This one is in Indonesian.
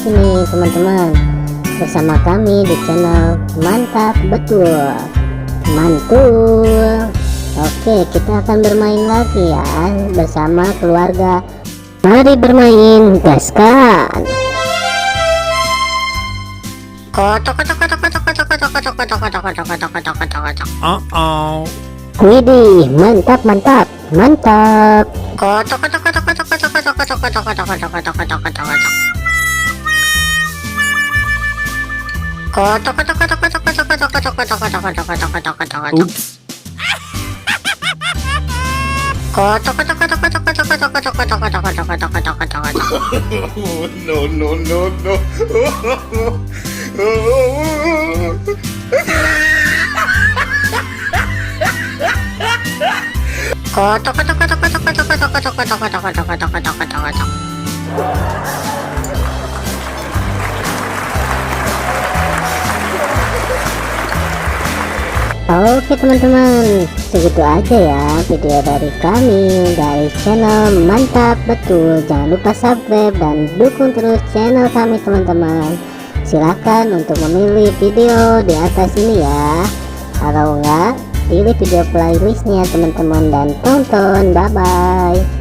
lagi nih teman-teman bersama kami di channel Mantap Betul Mantul. Oke, kita akan bermain lagi ya bersama keluarga. Mari bermain, gaskan. Widih, mantap mantap mantap. Oops. No, no, no, no. Oke teman-teman, segitu aja ya video dari kami dari channel Mantap Betul. Jangan lupa subscribe dan dukung terus channel kami teman-teman. Silahkan untuk memilih video di atas ini ya. Kalau enggak, pilih video playlistnya teman-teman dan tonton. Bye bye.